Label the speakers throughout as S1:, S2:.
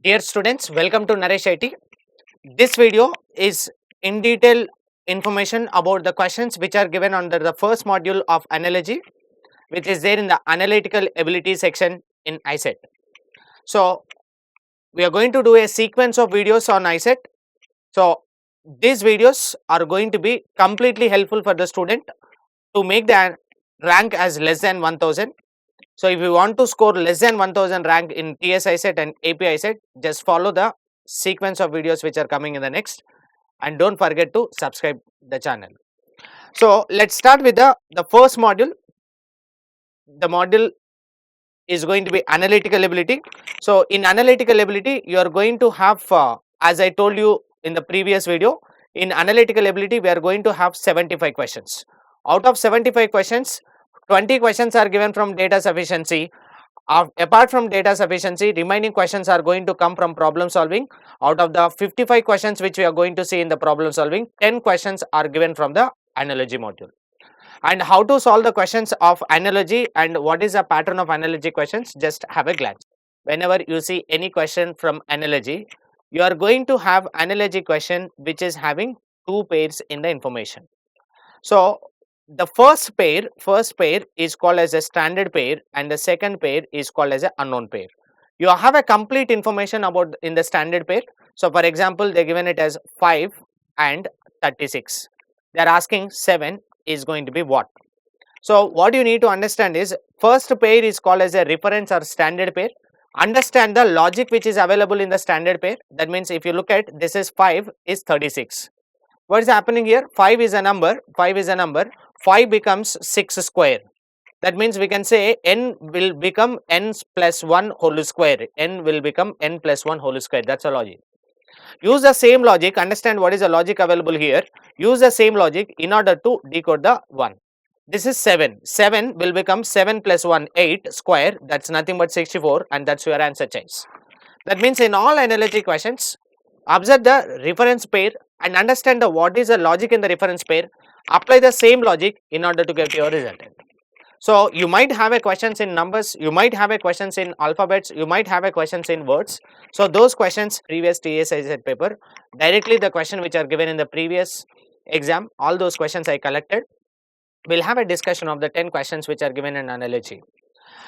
S1: Dear students, welcome to Naresh IT. This video is in detail information about the questions which are given under the first module of analogy, which is there in the analytical ability section in ICET. So, we are going to do a sequence of videos on ICET. So, these videos are going to be completely helpful for the student to make the rank as less than 1000. So, if you want to score less than 1000 rank in TS ICET and AP ICET, just follow the sequence of videos which are coming in the next, and don't forget to subscribe the channel. So, let's start with the first module. The module is going to be analytical ability. So, in analytical ability, you are going to have, as I told you in the previous video, in analytical ability, we are going to have 75 questions. Out of 75 questions, 20 questions are given from data sufficiency. Apart from data sufficiency, remaining questions are going to come from problem solving. Out of the 55 questions which we are going to see in the problem solving, 10 questions are given from the analogy module. And how to solve the questions of analogy and what is the pattern of analogy questions, just have a glance. Whenever you see any question from analogy, you are going to have analogy question which is having two pairs in the information. So, the first pair is called as a standard pair and the second pair is called as an unknown pair. You have a complete information about in the standard pair. So, for example, they given it as 5 and 36. They are asking 7 is going to be what? So, what you need to understand is first pair is called as a reference or standard pair. Understand the logic which is available in the standard pair. That means if you look at this is 5 is 36. What is happening here? 5 is a number, 5 becomes 6 square. That means we can say n will become n plus 1 whole square, n will become n plus 1 whole square, that is a logic. Use the same logic, understand what is the logic available here, use the same logic in order to decode the 1. This is 7, 7 will become 7 plus 1, 8 square, that is nothing but 64 and that is your answer choice. That means in all analogy questions, observe the reference pair and understand the what is the logic in the reference pair, apply the same logic in order to get your result. So, you might have a questions in numbers, you might have a questions in alphabets, you might have a questions in words. So, those questions previous TSIZ paper, directly the question which are given in the previous exam, all those questions I collected. We will have a discussion of the 10 questions which are given in analogy.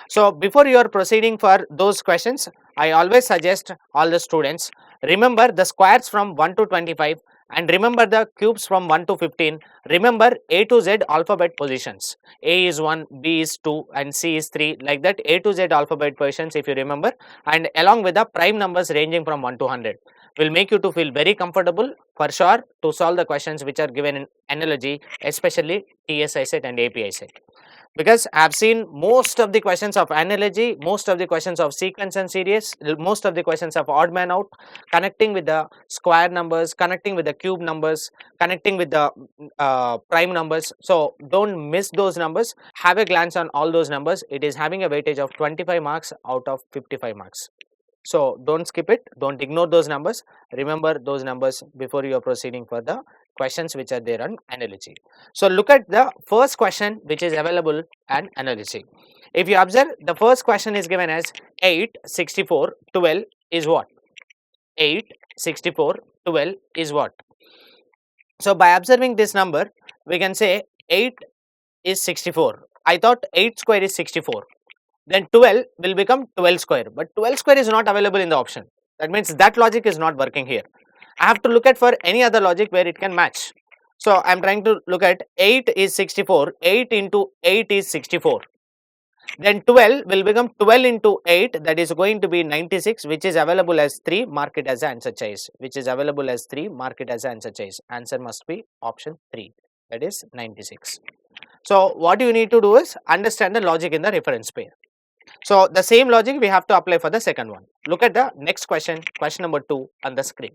S1: So, before you are proceeding for those questions, I always suggest all the students, remember the squares from 1 to 25 and remember the cubes from 1 to 15. Remember A to Z alphabet positions. A is 1, B is 2 and C is 3, like that A to Z alphabet positions if you remember, and along with the prime numbers ranging from 1 to 100 will make you to feel very comfortable for sure to solve the questions which are given in analogy, especially TS set and AP set. Because I have seen most of the questions of analogy, most of the questions of sequence and series, most of the questions of odd man out, connecting with the square numbers, connecting with the cube numbers, connecting with the prime numbers. So, don't miss those numbers, have a glance on all those numbers. It is having a weightage of 25 marks out of 55 marks. So, don't skip it, don't ignore those numbers, remember those numbers before you are proceeding for the questions which are there on analogy. So, look at the first question which is available on analogy. If you observe, the first question is given as 8, 64, 12 is what? 8, 64, 12 is what? So, by observing this number, we can say 8 is 64. I thought 8 square is 64. Then 12 will become 12 square, but 12 square is not available in the option. That means that logic is not working here. I have to look at for any other logic where it can match. So, I am trying to look at 8 is 64, 8 into 8 is 64. Then 12 will become 12 into 8, that is going to be 96, which is available as 3, mark it as answer choice, which is available as 3, mark it as answer choice. Answer must be option 3, that is 96. So, what you need to do is understand the logic in the reference pair. So, the same logic we have to apply for the second one. Look at the next question, question number 2 on the screen.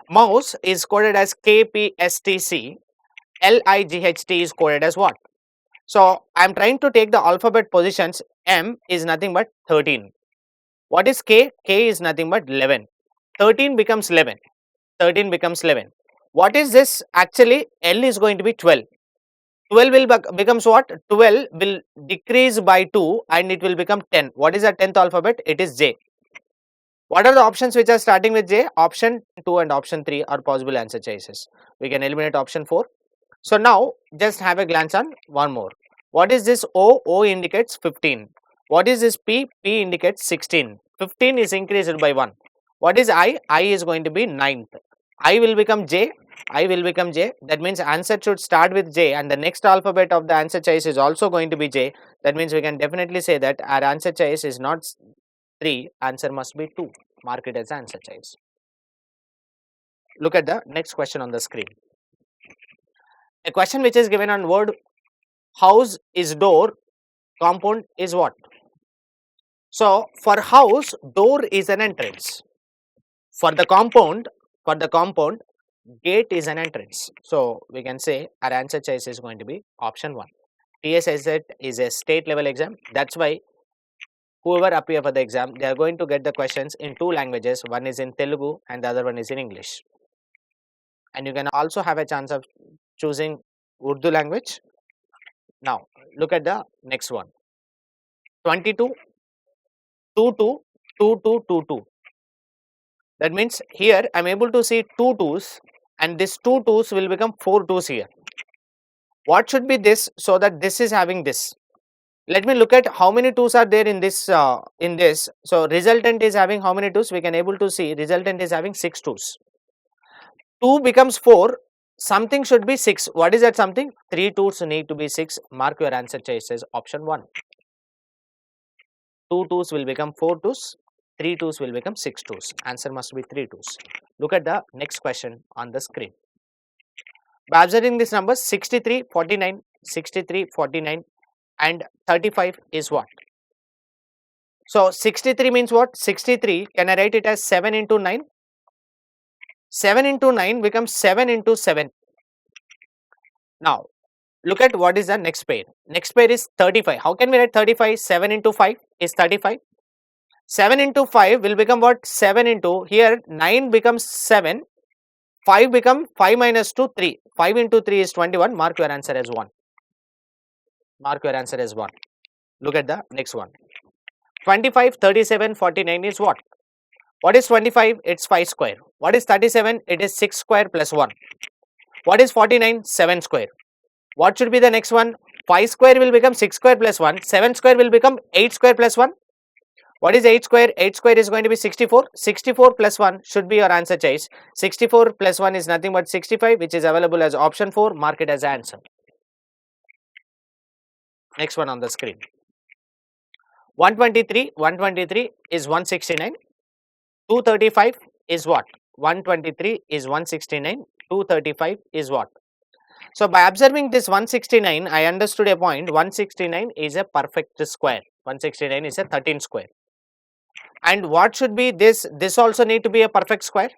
S1: Mouse is coded as KPSTC, LIGHT is coded as what? So, I am trying to take the alphabet positions. M is nothing but 13. What is K? K is nothing but 11. 13 becomes 11. 13 becomes 11. What is this? Actually, L is going to be 12. 12 will becomes what? 12 will decrease by 2 and it will become 10. What is the 10th alphabet? It is J. What are the options which are starting with J? Option 2 and option 3 are possible answer choices. We can eliminate option 4. So now just have a glance on one more. What is this O? O indicates 15. What is this P? P indicates 16. 15 is increased by 1. What is I? I is going to be 9th. I will become J. I will become J. That means answer should start with J and the next alphabet of the answer choice is also going to be J. That means we can definitely say that our answer choice is not 3, answer must be 2. Mark it as answer choice. Look at the next question on the screen. A question which is given on word house is door, compound is what? So for house, door is an entrance. For the compound, gate is an entrance. So we can say our answer choice is going to be option 1. TSSET is a state level exam. That's why whoever appear for the exam, they are going to get the questions in 2 languages. One is in Telugu and the other one is in English. And you can also have a chance of choosing Urdu language. Now look at the next one. 22, 22, 22, 22. That means here I am able to see 2 2's and this 2 2's will become 4 2's here. What should be this so that this is having this? Let me look at how many 2's are there in this. So resultant is having how many 2's? We can able to see resultant is having 6 2's. 2 becomes 4. Something should be 6. What is that something? 3 2's need to be 6. Mark your answer choice as option 1. 2 2's will become 4 2's. 3 2's will become 6 2's. Answer must be 3 2's. Look at the next question on the screen. By observing this number 63, 49, 63, 49 and 35 is what? So 63 means what? 63, can I write it as 7 into 9? 7 into 9 becomes 7 into 7. Now look at what is the next pair. Next pair is 35. How can we write 35? 7 into 5 is 35. 7 into 5 will become what? 7 into, here 9 becomes 7, 5 become 5 minus 2, 3. 5 into 3 is 21. Mark your answer as 1. Mark your answer as 1. Look at the next one. 25, 37, 49 is what? What is 25? It's 5 square. What is 37? It is 6 square plus 1. What is 49? 7 square. What should be the next one? 5 square will become 6 square plus 1. 7 square will become 8 square plus 1. What is 8 square? 8 square is going to be 64. 64 plus 1 should be your answer choice. 64 plus 1 is nothing but 65, which is available as option 4. Mark it as answer. Next one on the screen. 123. 123 is 169. 235 is what? 123 is 169. 235 is what? So by observing this 169, I understood a point. 169 is a perfect square. 169 is a 13 square. And what should be this? This also need to be a perfect square.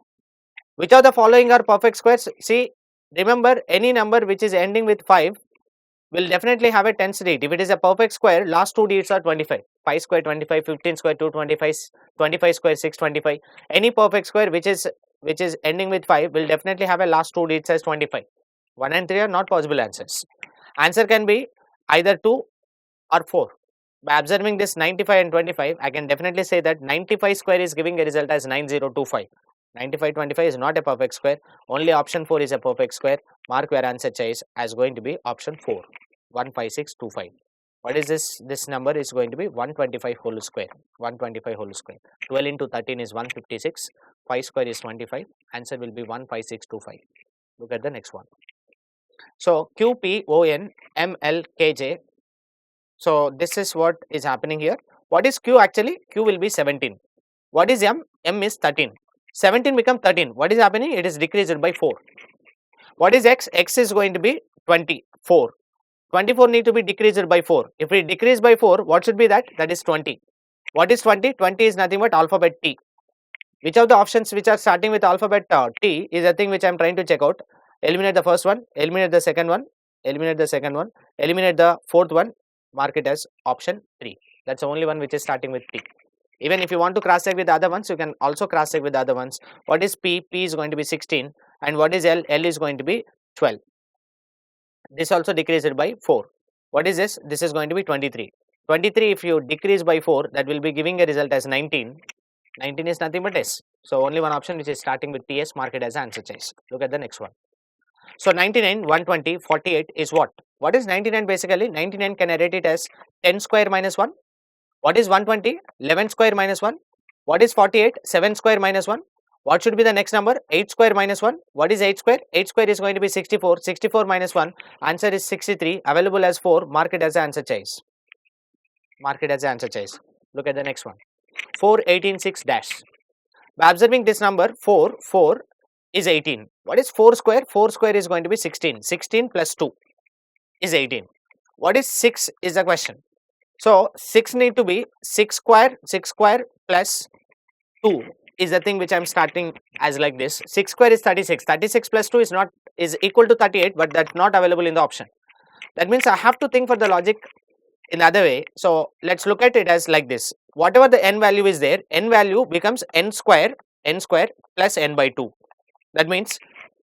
S1: Which of the following are perfect squares? See, remember any number which is ending with 5 will definitely have a tens digit. If it is a perfect square, last 2 digits are 25. 5 square 25, 15 square 225, 25 square 625. Any perfect square which is ending with 5 will definitely have a last 2 digits as 25. 1 and 3 are not possible answers. Answer can be either 2 or 4. By observing this 95 and 25, I can definitely say that 95 square is giving a result as 9025. 95 25 is not a perfect square. Only option 4 is a perfect square. Mark your answer choice as going to be option 4. 15625. What is this? This number is going to be 125 whole square. 125 whole square. 12 into 13 is 156. 5 square is 25. Answer will be 15625. Look at the next one. So QPON MLKJ. So this is what is happening here. What is Q actually? Q will be 17. What is M? M is 13. 17 become 13. What is happening? It is decreased by 4. What is X? X is going to be 24. 24 need to be decreased by 4. If we decrease by 4, what should be that? That is 20. What is 20? 20 is nothing but alphabet T. Which of the options which are starting with alphabet T is a thing which I am trying to check out. Eliminate the first one, eliminate the second one, eliminate the second one, eliminate the fourth one, mark it as option 3. That's the only one which is starting with T. Even if you want to cross check with the other ones, you can also cross check with the other ones. What is P? P is going to be 16. And what is L? L is going to be 12. This also decreased by 4. What is this? This is going to be 23. 23 if you decrease by 4, that will be giving a result as 19. 19 is nothing but S. So only one option which is starting with TS, mark it as answer choice. Look at the next one. So 99, 120, 48 is what? What is 99 basically? 99 can I write it as 10 square minus 1. What is 120? 11 square minus 1. What is 48? 7 square minus 1. What should be the next number? 8 square minus 1. What is 8 square? 8 square is going to be 64. 64 minus 1. Answer is 63. Available as 4. Mark it as the answer choice. Mark it as the answer choice. Look at the next one. 4, 18, 6 dash. By observing this number 4, 4 is 18. What is 4 square? 4 square is going to be 16. 16 plus 2 is 18. What is 6 is the question. So 6 need to be 6 square plus 2 is the thing which I am starting as like this. 6 square is 36. 36 plus 2 is equal to 38, but that's not available in the option. That means I have to think for the logic in the other way. So let's look at it as like this. Whatever the n value is there, n value becomes n square plus n by 2. That means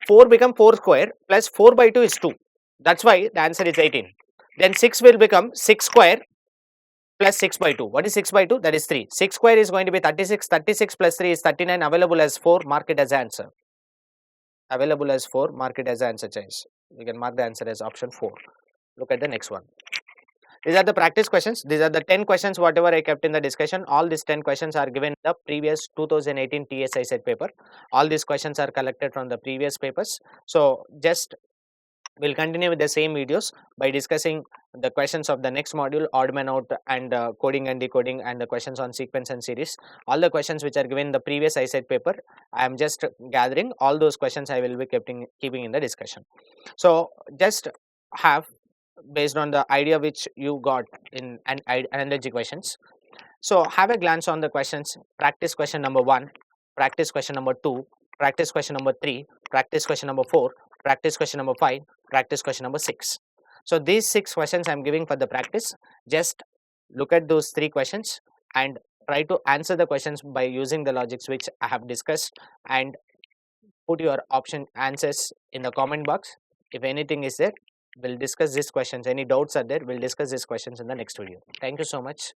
S1: 4 become 4 square plus 4 by 2 is 2. That's why the answer is 18. Then 6 will become 6 square plus 6 by 2. What is 6 by 2? That is 3. 6 square is going to be 36. 36 plus 3 is 39. Available as 4. Mark it as answer. Available as 4. Mark it as answer choice. You can mark the answer as option 4. Look at the next one. These are the practice questions. These are the 10 questions whatever I kept in the discussion. All these 10 questions are given in the previous 2018 TSI set paper. All these questions are collected from the previous papers. So just we'll continue with the same videos by discussing the questions of the next module, odd man out, and coding and decoding, and the questions on sequence and series. All the questions which are given in the previous ISET paper, I am just gathering all those questions I will be keeping in the discussion. So just have, based on the idea which you got in analogy questions, so have a glance on the questions. Practice question number 1, practice question number 2, practice question number 3, practice question number 4, practice question number 5, practice question number 6. So these 6 questions I am giving for the practice. Just look at those 3 questions and try to answer the questions by using the logics which I have discussed, and put your option answers in the comment box. If anything is there, we'll discuss these questions. Any doubts are there, we'll discuss these questions in the next video. Thank you so much.